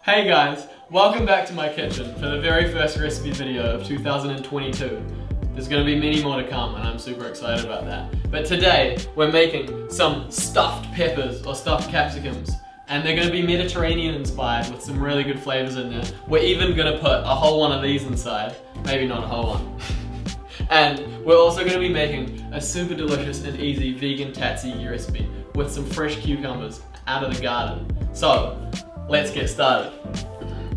Hey guys, welcome back to my kitchen for the very first recipe video of 2022. There's going to be many more to come and I'm super excited about that. But today we're making some stuffed peppers or stuffed capsicums, and they're going to be Mediterranean inspired with some really good flavors in there. We're even going to put a whole one of these inside, maybe not a whole one. And we're also going to be making a super delicious and easy vegan Tatsuji recipe with some fresh cucumbers out of the garden. So let's get started.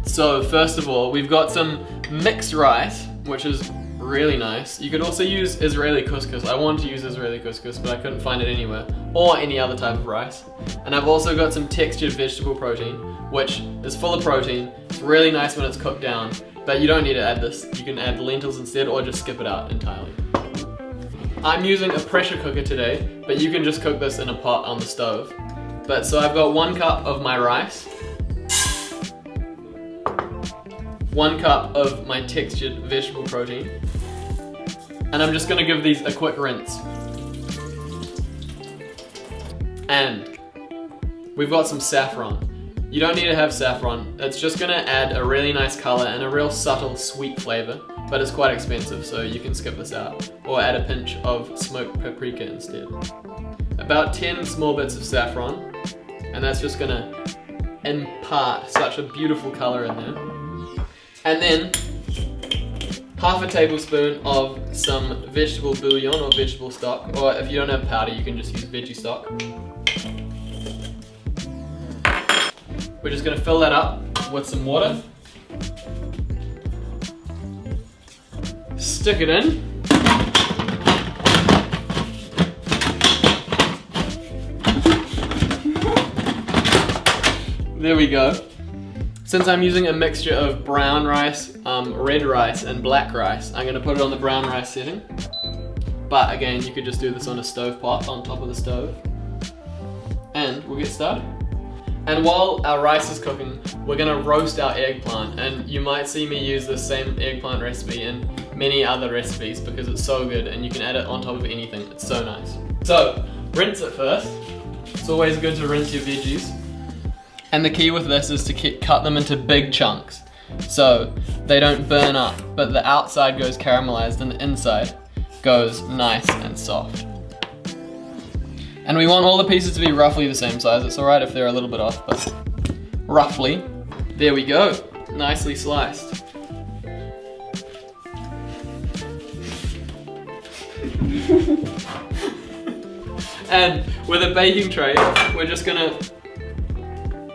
So first of all, we've got some mixed rice, which is really nice. You could also use Israeli couscous. I wanted to use Israeli couscous, but I couldn't find it anywhere, or any other type of rice. And I've also got some textured vegetable protein, which is full of protein. It's really nice when it's cooked down, but you don't need to add this. You can add lentils instead, or just skip it out entirely. I'm using a pressure cooker today, but you can just cook this in a pot on the stove. But so I've got 1 cup of my rice, 1 cup of my textured vegetable protein, and I'm just gonna give these a quick rinse. And we've got some saffron. You don't need to have saffron. It's just gonna add a really nice color and a real subtle sweet flavor, but it's quite expensive, so you can skip this out, or add a pinch of smoked paprika instead. About 10 small bits of saffron, and that's just gonna impart such a beautiful color in there. And then half a tablespoon of some vegetable bouillon or vegetable stock, or if you don't have powder, you can just use veggie stock. We're just gonna fill that up with some water. Stick it in. There we go. Since I'm using a mixture of brown rice, red rice, and black rice, I'm gonna put it on the brown rice setting. But again, you could just do this on a stove pot on top of the stove. And we'll get started. And while our rice is cooking, we're gonna roast our eggplant. And you might see me use this same eggplant recipe in many other recipes because it's so good and you can add it on top of anything. It's so nice. So, rinse it first. It's always good to rinse your veggies. And the key with this is to cut them into big chunks so they don't burn up, but the outside goes caramelized and the inside goes nice and soft. And we want all the pieces to be roughly the same size. It's alright if they're a little bit off, but roughly. There we go, nicely sliced. And with a baking tray, we're just gonna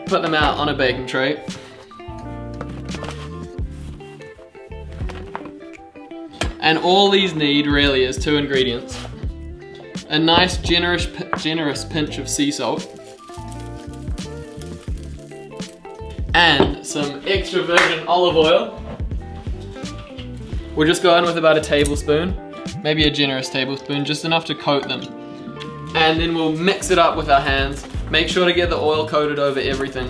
put them out on a baking tray. And all these need really is 2 ingredients. A nice generous pinch of sea salt. And some extra virgin olive oil. We'll just go in with about a tablespoon, maybe a generous tablespoon, just enough to coat them. And then we'll mix it up with our hands. Make sure to get the oil coated over everything.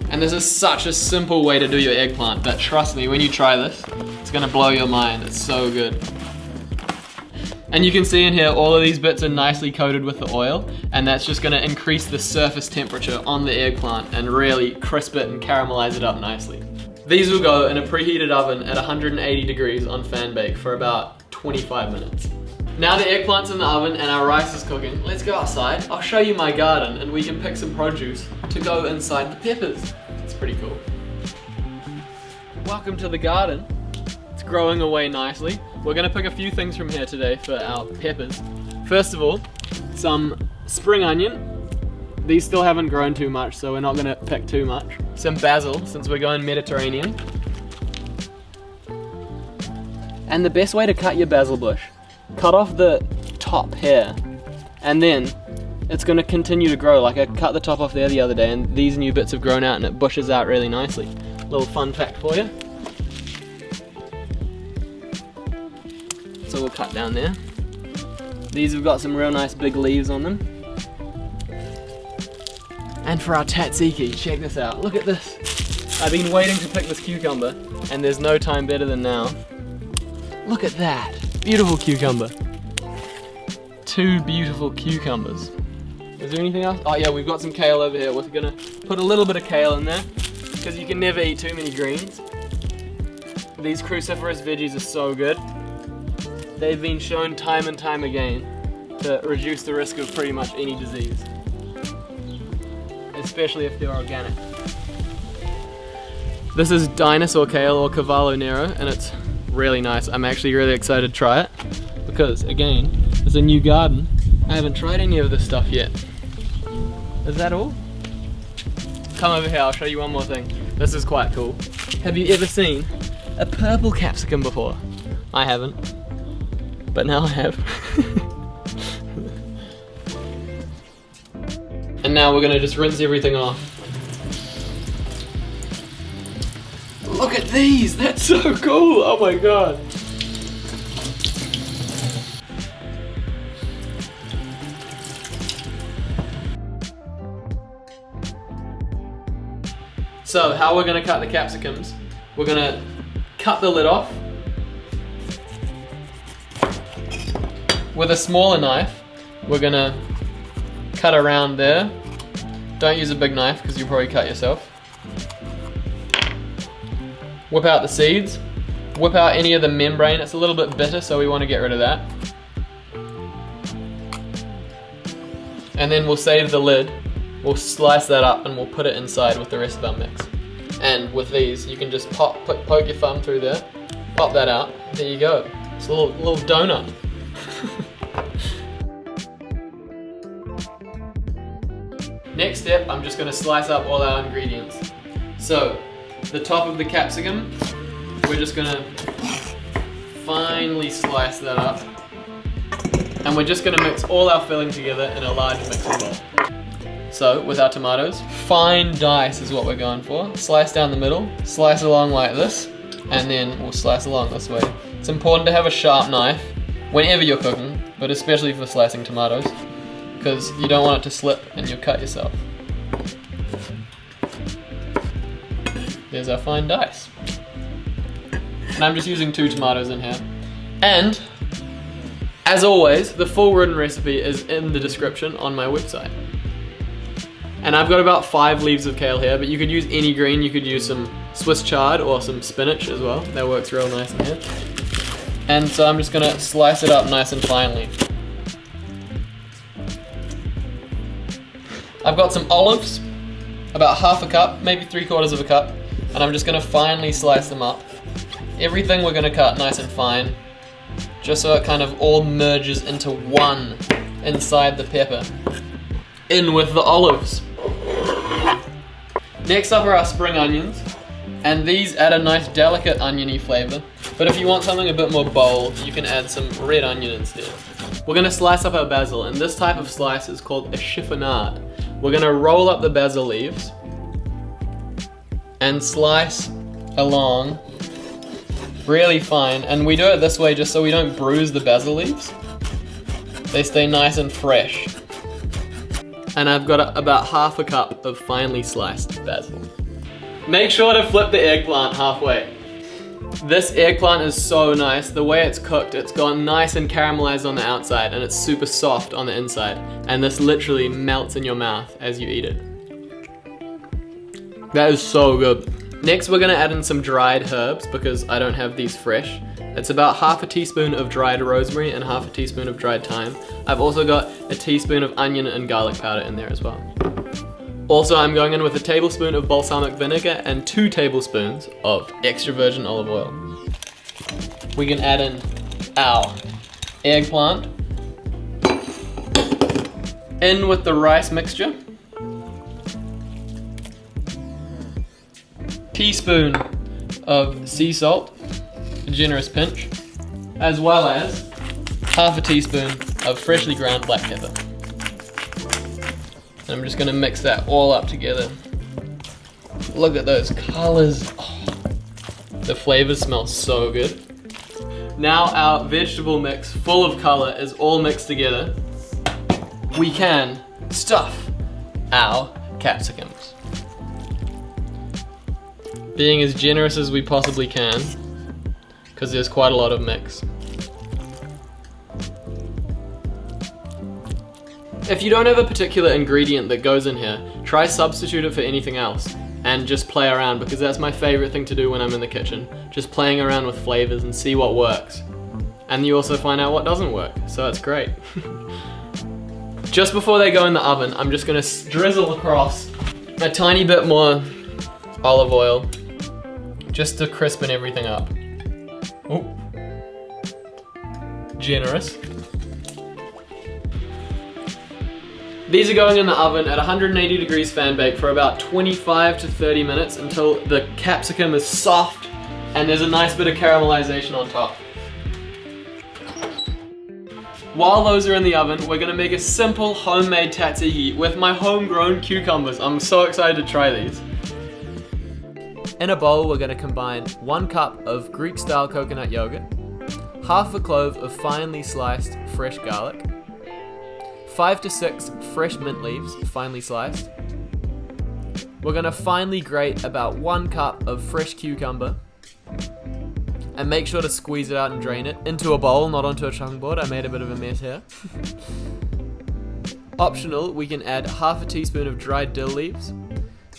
And this is such a simple way to do your eggplant, but trust me, when you try this, it's gonna blow your mind. It's so good. And you can see in here, all of these bits are nicely coated with the oil, and that's just gonna increase the surface temperature on the eggplant and really crisp it and caramelize it up nicely. These will go in a preheated oven at 180 degrees on fan bake for about 25 minutes. Now the eggplant's in the oven and our rice is cooking, let's go outside. I'll show you my garden and we can pick some produce to go inside the peppers. It's pretty cool. Welcome to the garden. It's growing away nicely. We're gonna pick a few things from here today for our peppers. First of all, some spring onion. These still haven't grown too much, so we're not gonna pick too much. Some basil, since we're going Mediterranean. And the best way to cut your basil bush, cut off the top here, and then it's gonna continue to grow. Like I cut the top off there the other day and these new bits have grown out and it bushes out really nicely. Little fun fact for you. So we'll cut down there. These have got some real nice big leaves on them. And for our tzatziki, check this out. Look at this. I've been waiting to pick this cucumber and there's no time better than now. Look at that. Beautiful cucumber. 2 beautiful cucumbers. Is there anything else? Oh yeah, we've got some kale over here. We're gonna put a little bit of kale in there. because you can never eat too many greens. These cruciferous veggies are so good. They've been shown time and time again to reduce the risk of pretty much any disease, especially if they're organic. This is dinosaur kale or cavallo nero, and it's really nice. I'm actually really excited to try it because, again, it's a new garden. I haven't tried any of this stuff yet. Is that all? Come over here, I'll show you one more thing. This is quite cool. Have you ever seen a purple capsicum before? I haven't, but now I have. And now we're gonna just rinse everything off. Look at these, that's so cool, oh my god. So how we're gonna cut the capsicums, we're gonna cut the lid off with a smaller knife. We're gonna cut around there. Don't use a big knife because you'll probably cut yourself. Whip out the seeds. Whip out any of the membrane. It's a little bit bitter, so we want to get rid of that. And then we'll save the lid. We'll slice that up and we'll put it inside with the rest of our mix. And with these, you can just poke your thumb through there, pop that out, there you go. It's a little donut. Next step, I'm just gonna slice up all our ingredients. So, the top of the capsicum, we're just gonna finely slice that up. And we're just gonna mix all our filling together in a large mixing bowl. So, with our tomatoes, fine dice is what we're going for. Slice down the middle, slice along like this, and then we'll slice along this way. It's important to have a sharp knife whenever you're cooking, but especially for slicing tomatoes, because you don't want it to slip and you'll cut yourself. There's our fine dice. And I'm just using 2 tomatoes in here. And, as always, the full written recipe is in the description on my website. And I've got about 5 leaves of kale here, but you could use any green. You could use some Swiss chard or some spinach as well. That works real nice in here. And so I'm just gonna slice it up nice and finely. I've got some olives, about half a cup, maybe 3/4 of a cup, and I'm just gonna finely slice them up. Everything we're gonna cut nice and fine, just so it kind of all merges into one inside the pepper. In with the olives. Next up are our spring onions, and these add a nice delicate oniony flavor, but if you want something a bit more bold, you can add some red onion instead. We're gonna slice up our basil, and this type of slice is called a chiffonade. We're gonna roll up the basil leaves and slice along really fine, and we do it this way just so we don't bruise the basil leaves. They stay nice and fresh. And I've got about half a cup of finely sliced basil. Make sure to flip the eggplant halfway. This eggplant is so nice. The way it's cooked, it's gone nice and caramelized on the outside and it's super soft on the inside. And this literally melts in your mouth as you eat it. That is so good. Next we're gonna add in some dried herbs because I don't have these fresh. It's about half a teaspoon of dried rosemary and half a teaspoon of dried thyme. I've also got a teaspoon of onion and garlic powder in there as well. Also, I'm going in with a tablespoon of balsamic vinegar and 2 tablespoons of extra virgin olive oil. We can add in our eggplant. In with the rice mixture. Teaspoon of sea salt, a generous pinch, as well as half a teaspoon of freshly ground black pepper. And I'm just gonna mix that all up together. Look at those colors. Oh, the flavors smell so good. Now our vegetable mix full of color is all mixed together. We can stuff our capsicums. Being as generous as we possibly can, because there's quite a lot of mix. If you don't have a particular ingredient that goes in here, try substitute it for anything else. and just play around, because that's my favorite thing to do when I'm in the kitchen. Just playing around with flavors and see what works. And you also find out what doesn't work, so it's great. Just before they go in the oven, I'm just gonna drizzle across a tiny bit more olive oil, just to crispen everything up. Oh, generous. These are going in the oven at 180 degrees fan bake for about 25 to 30 minutes until the capsicum is soft and there's a nice bit of caramelization on top. While those are in the oven, we're gonna make a simple homemade tatsuji with my homegrown cucumbers. I'm so excited to try these. In a bowl, we're gonna combine 1 cup of Greek-style coconut yogurt, half a clove of finely sliced fresh garlic, 5 to 6 fresh mint leaves, finely sliced. We're gonna finely grate about 1 cup of fresh cucumber, and make sure to squeeze it out and drain it into a bowl, not onto a chopping board. I made a bit of a mess here. Optional, we can add half a teaspoon of dried dill leaves,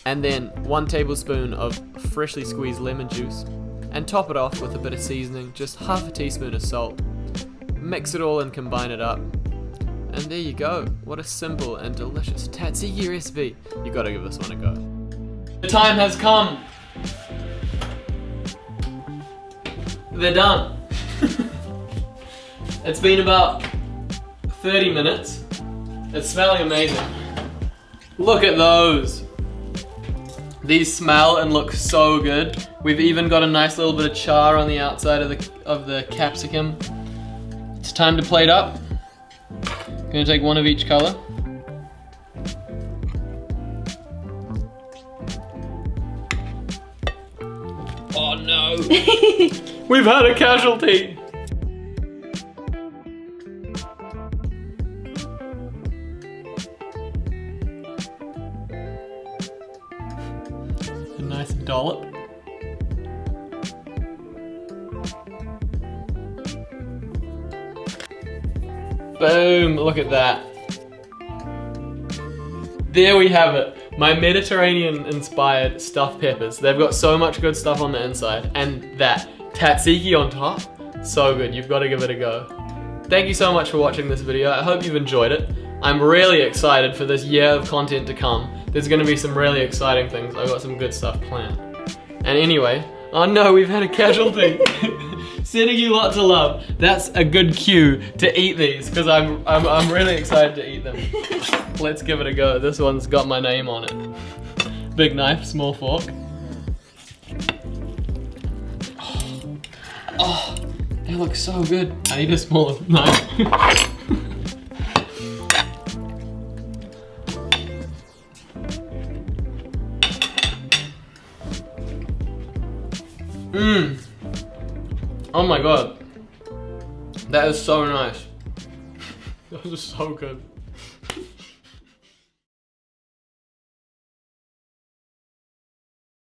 and then 1 tablespoon of freshly squeezed lemon juice, and top it off with a bit of seasoning, just half a teaspoon of salt. Mix it all and combine it up. And there you go. What a simple and delicious tatsuji recipe. You gotta give this one a go. The time has come. They're done. It's been about 30 minutes. It's smelling amazing. Look at those. These smell and look so good. We've even got a nice little bit of char on the outside of the capsicum. It's time to plate up. Gonna take 1 of each color. Oh no! We've had a casualty! A nice dollop. Boom, look at that. There we have it. My Mediterranean inspired stuffed peppers. They've got so much good stuff on the inside, and that tzatziki on top, so good. You've got to give it a go. Thank you so much for watching this video. I hope you've enjoyed it. I'm really excited for this year of content to come. There's gonna be some really exciting things. I've got some good stuff planned. And anyway, oh no, we've had a casualty. Sending you lots of love. That's a good cue to eat these, because I'm really excited to eat them. Let's give it a go. This one's got my name on it. Big knife, small fork. Oh, they look so good. I need a smaller knife. Mmm. Oh my god. That is so nice. That was so good.